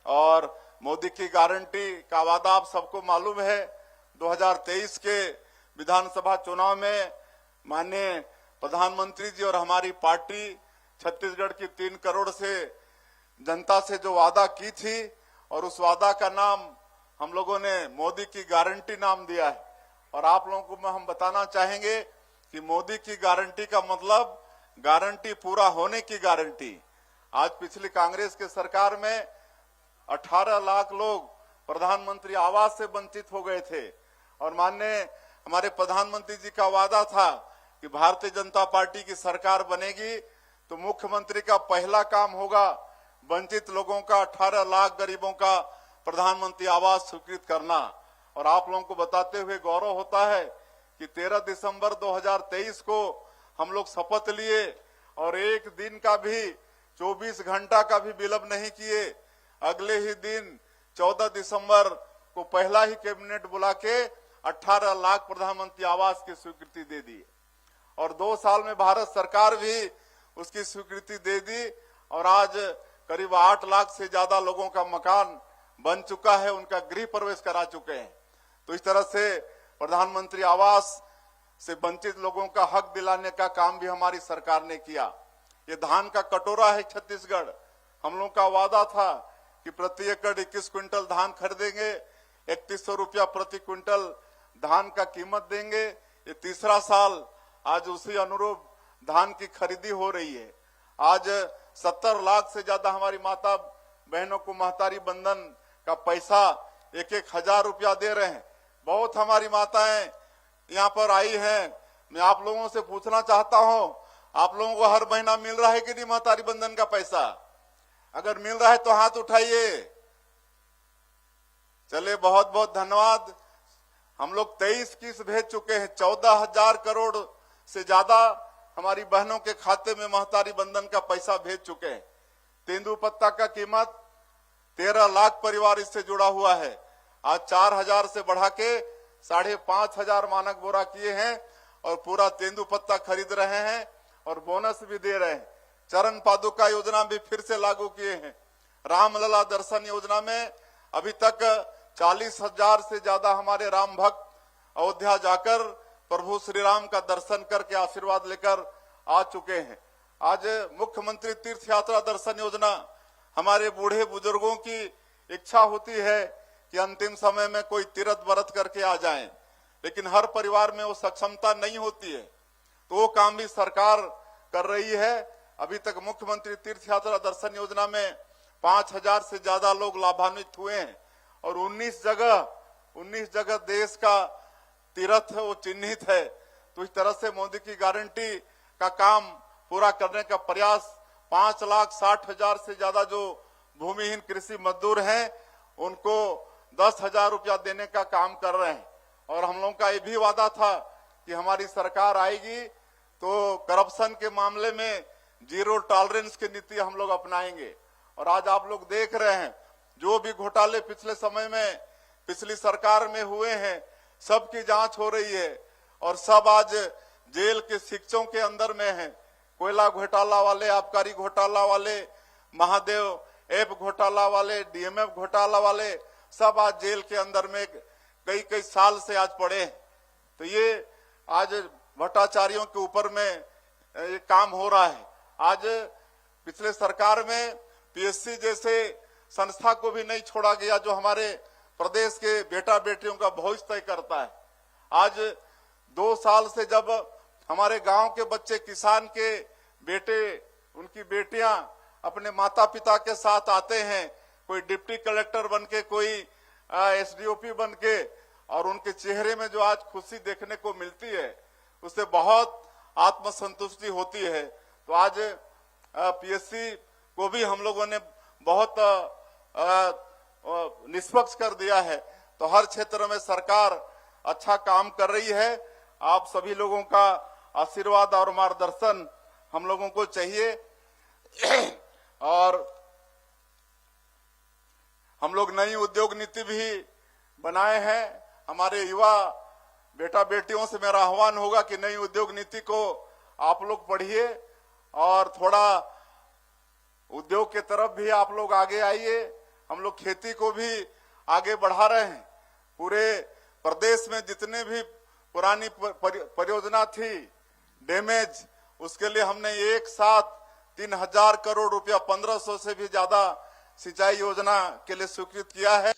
और मोदी की गारंटी का वादा आप सबको मालूम है। 2023 के विधानसभा चुनाव में माननीय प्रधानमंत्री जी और हमारी पार्टी छत्तीसगढ़ की 3 करोड़ से जनता से जो वादा की थी, और उस वादा का नाम हम लोगों ने मोदी की गारंटी नाम दिया है। और आप लोगों को हम बताना चाहेंगे कि मोदी की गारंटी का मतलब गारंटी पूरा होने की गारंटी। आज पिछली कांग्रेस के सरकार में 18 लाख लोग प्रधानमंत्री आवास से वंचित हो गए थे, और माननीय हमारे प्रधानमंत्री जी का वादा था कि भारतीय जनता पार्टी की सरकार बनेगी तो मुख्यमंत्री का पहला काम होगा वंचित लोगों का, 18 लाख गरीबों का प्रधानमंत्री आवास स्वीकृत करना। और आप लोगों को बताते हुए गौरव होता है कि 13 दिसंबर 2023 को हम लोग शपथ लिए और एक दिन का भी 24 घंटा का भी विलंब नहीं किए। अगले ही दिन 14 दिसंबर को पहला ही कैबिनेट बुला के 18 लाख प्रधानमंत्री आवास की स्वीकृति दे दी, और 2 साल में भारत सरकार भी उसकी स्वीकृति दे दी, और आज करीब 8 लाख से ज्यादा लोगों का मकान बन चुका है, उनका गृह प्रवेश करा चुके हैं। तो इस तरह से प्रधानमंत्री आवास से वंचित लोगों का हक दिलाने का काम भी हमारी सरकार ने किया। ये धान का कटोरा है छत्तीसगढ़। हम लोग का वादा था कि प्रति एकड़ 21 क्विंटल धान खरीदेंगे, 3100 रुपया प्रति क्विंटल धान का कीमत देंगे। ये तीसरा साल आज उसी अनुरूप धान की खरीदी हो रही है। आज 70 लाख से ज्यादा हमारी माता बहनों को महतारी बंधन का पैसा 1-1 हजार रुपया दे रहे हैं। बहुत हमारी माताएं यहाँ पर आई हैं। मैं आप लोगों से पूछना चाहता हूँ, आप लोगों को हर महीना मिल रहा है कि नहीं महतारी बंधन का पैसा? अगर मिल रहा है तो हाथ उठाइए। चले, बहुत बहुत धन्यवाद। हम लोग 23 किस्त भेज चुके हैं। 14,000 करोड़ से ज्यादा हमारी बहनों के खाते में महतारी बंधन का पैसा भेज चुके हैं। तेंदुपत्ता का कीमत 13 लाख परिवार इससे जुड़ा हुआ है। आज 4,000 से बढ़ा के 5,500 मानक बोरा किए हैं, और पूरा तेंदुपत्ता खरीद रहे हैं और बोनस भी दे रहे हैं। चरण पादुका योजना भी फिर से लागू किए हैं। रामलला दर्शन योजना में अभी तक 40,000 से ज्यादा हमारे राम भक्त अयोध्या जाकर प्रभु श्री राम का दर्शन करके आशीर्वाद लेकर आ चुके हैं। आज मुख्यमंत्री तीर्थ यात्रा दर्शन योजना, हमारे बूढ़े बुजुर्गों की इच्छा होती है कि अंतिम समय में कोई तीर्थ व्रत करके आ जाएं, लेकिन हर परिवार में वो सक्षमता नहीं होती है, तो वो काम भी सरकार कर रही है। अभी तक मुख्यमंत्री तीर्थ यात्रा दर्शन योजना में 5,000 से ज्यादा लोग लाभान्वित हुए हैं, और 19 जगह देश का तीर्थ वो चिन्हित है। तो इस तरह से मोदी की गारंटी का काम पूरा करने का प्रयास 5,60,000 से ज्यादा जो भूमिहीन कृषि मजदूर हैं उनको 10,000 रुपया देने का काम कर रहे हैं। और हम लोगों का ये भी वादा था कि हमारी सरकार आएगी तो करप्शन के मामले में जीरो टॉलरेंस की नीति हम लोग अपनाएंगे। और आज आप लोग देख रहे हैं जो भी घोटाले पिछले समय में पिछली सरकार में हुए हैं, सबकी जांच हो रही है, और सब आज जेल के शिक्षों के अंदर में हैं। कोयला घोटाला वाले, आबकारी घोटाला वाले, महादेव ऐप घोटाला वाले, डीएमएफ घोटाला वाले, सब आज जेल के अंदर में कई साल से आज पड़े हैं। तो ये आज भट्टाचार्यों के ऊपर में ये काम हो रहा है। आज पिछले सरकार में पीएससी जैसे संस्था को भी नहीं छोड़ा गया जो हमारे प्रदेश के बेटा बेटियों का भविष्य तय करता है। आज 2 साल से जब हमारे गांव के बच्चे, किसान के बेटे, उनकी बेटियां अपने माता पिता के साथ आते हैं, कोई डिप्टी कलेक्टर बनके, कोई एसडीओपी बनके, और उनके चेहरे में जो आज खुशी देखने को मिलती है उससे बहुत आत्मसंतुष्टि होती है। तो आज पीएससी को भी हम लोगों ने बहुत निष्पक्ष कर दिया है। तो हर क्षेत्र में सरकार अच्छा काम कर रही है। आप सभी लोगों का आशीर्वाद और मार्गदर्शन हम लोगों को चाहिए। और हम लोग नई उद्योग नीति भी बनाए हैं। हमारे युवा बेटा बेटियों से मेरा आह्वान होगा कि नई उद्योग नीति को आप लोग पढ़िए और थोड़ा उद्योग के तरफ भी आप लोग आगे आइए। हम लोग खेती को भी आगे बढ़ा रहे हैं। पूरे प्रदेश में जितने भी पुरानी परियोजना थी डैमेज, उसके लिए हमने एक साथ 3,000 करोड़ रुपया 1,500 से भी ज्यादा सिंचाई योजना के लिए स्वीकृत किया है।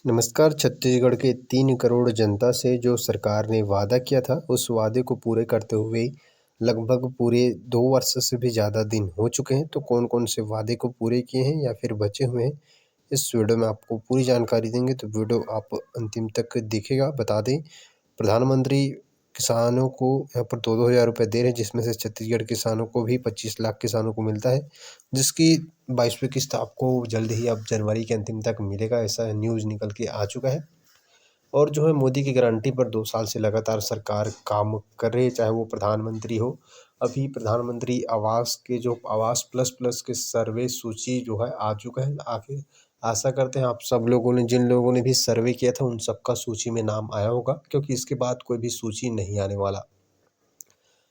नमस्कार। छत्तीसगढ़ के 3 करोड़ जनता से जो सरकार ने वादा किया था, उस वादे को पूरे करते हुए लगभग पूरे 2 वर्ष से भी ज़्यादा दिन हो चुके हैं। तो कौन कौन से वादे को पूरे किए हैं या फिर बचे हुए हैं, इस वीडियो में आपको पूरी जानकारी देंगे। तो वीडियो आप अंतिम तक देखिएगा। बता दें, प्रधानमंत्री किसानों को यहाँ पर 2-2 हज़ार रुपये दे रहे हैं, जिसमें से छत्तीसगढ़ किसानों को भी 25 लाख किसानों को मिलता है, जिसकी 22वीं किस्त आपको जल्द ही अब जनवरी के अंतिम तक मिलेगा, ऐसा न्यूज़ निकल के आ चुका है। और जो है मोदी की गारंटी पर 2 साल से लगातार सरकार काम कर रही है, चाहे वो प्रधानमंत्री हो। अभी प्रधानमंत्री आवास के जो आवास प्लस के सर्वे सूची जो है आ चुका है। आगे आशा करते हैं आप सब लोगों ने, जिन लोगों ने भी सर्वे किया था, उन सबका सूची में नाम आया होगा, क्योंकि इसके बाद कोई भी सूची नहीं आने वाला।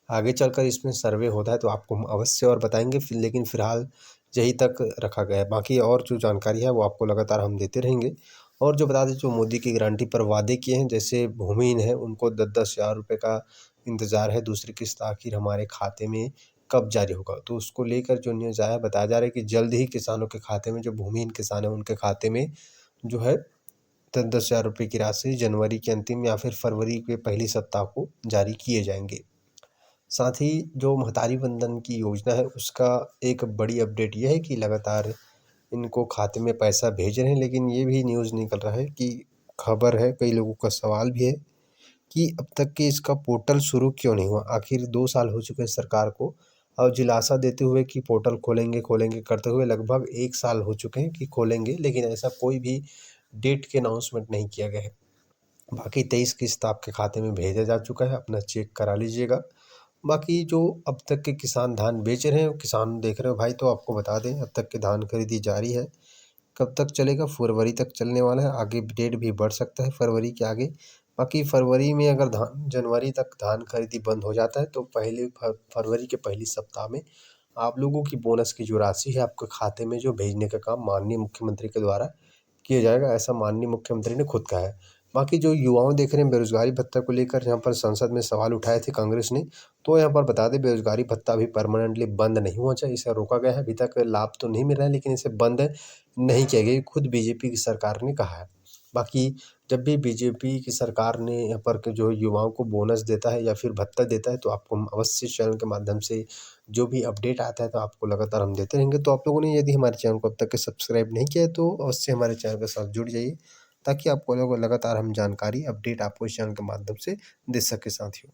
आगे चलकर इसमें सर्वे होता है तो आपको हम अवश्य और बताएंगे, लेकिन फ़िलहाल यही तक रखा गया है। बाकी और जो जानकारी है वो आपको लगातार हम देते रहेंगे। और जो बता दें, जो मोदी की गारंटी पर वादे किए हैं, जैसे भूमिहीन है उनको 10-10 हज़ार रुपये का इंतज़ार है, दूसरी किस्त आखिर हमारे खाते में कब जारी होगा। तो उसको लेकर जो न्यूज़ आया, बताया जा रहा है कि जल्द ही किसानों के खाते में, जो भूमिहीन किसान हैं उनके खाते में जो है 10-10 हज़ार रुपये की राशि जनवरी के अंतिम या फिर फरवरी के पहली सप्ताह को जारी किए जाएंगे। साथ ही जो महतारी वंदन की योजना है, उसका एक बड़ी अपडेट ये है कि लगातार इनको खाते में पैसा भेज रहे हैं, लेकिन ये भी न्यूज़ निकल रहा है कि खबर है, कई लोगों का सवाल भी है कि अब तक के इसका पोर्टल शुरू क्यों नहीं हुआ। आखिर 2 साल हो चुके हैं सरकार को, और दिलासा देते हुए कि पोर्टल खोलेंगे करते हुए लगभग 1 साल हो चुके हैं कि खोलेंगे, लेकिन ऐसा कोई भी डेट के अनाउंसमेंट नहीं किया गया है। बाकी 23 किस्त आपके खाते में भेजा जा चुका है, अपना चेक करा लीजिएगा। बाकी जो अब तक के किसान धान बेच रहे हैं, किसान देख रहे हो भाई, तो आपको बता दें अब तक की धान खरीदी जारी है। कब तक चलेगा? फरवरी तक चलने वाला है, आगे डेट भी बढ़ सकता है फरवरी के आगे। बाकी फरवरी में अगर जनवरी तक धान खरीदी बंद हो जाता है, तो पहले फरवरी के पहली सप्ताह में आप लोगों की बोनस की जो राशि है आपके खाते में जो भेजने का काम माननीय मुख्यमंत्री के द्वारा किया जाएगा, ऐसा माननीय मुख्यमंत्री ने खुद कहा है। बाकी जो युवाओं देख रहे हैं बेरोजगारी भत्ता को लेकर, यहाँ पर संसद में सवाल उठाए थे कांग्रेस ने, तो यहाँ पर बता दें बेरोजगारी भत्ता अभी परमानेंटली बंद नहीं हुआ चाहिए, इसे रोका गया है। अभी तक लाभ तो नहीं मिल रहा है, लेकिन इसे बंद नहीं किया गया, खुद बीजेपी की सरकार ने कहा है। बाकी जब भी बीजेपी की सरकार ने यहाँ पर के जो युवाओं को बोनस देता है या फिर भत्ता देता है, तो आपको हम अवश्य चैनल के माध्यम से जो भी अपडेट आता है तो आपको लगातार हम देते रहेंगे। तो आप लोगों ने यदि हमारे चैनल को अब तक के सब्सक्राइब नहीं किया है, तो अवश्य हमारे चैनल के साथ जुड़ जाइए, ताकि आपको लगातार हम जानकारी अपडेट आपको इस चैनल के माध्यम से दे सके साथियों।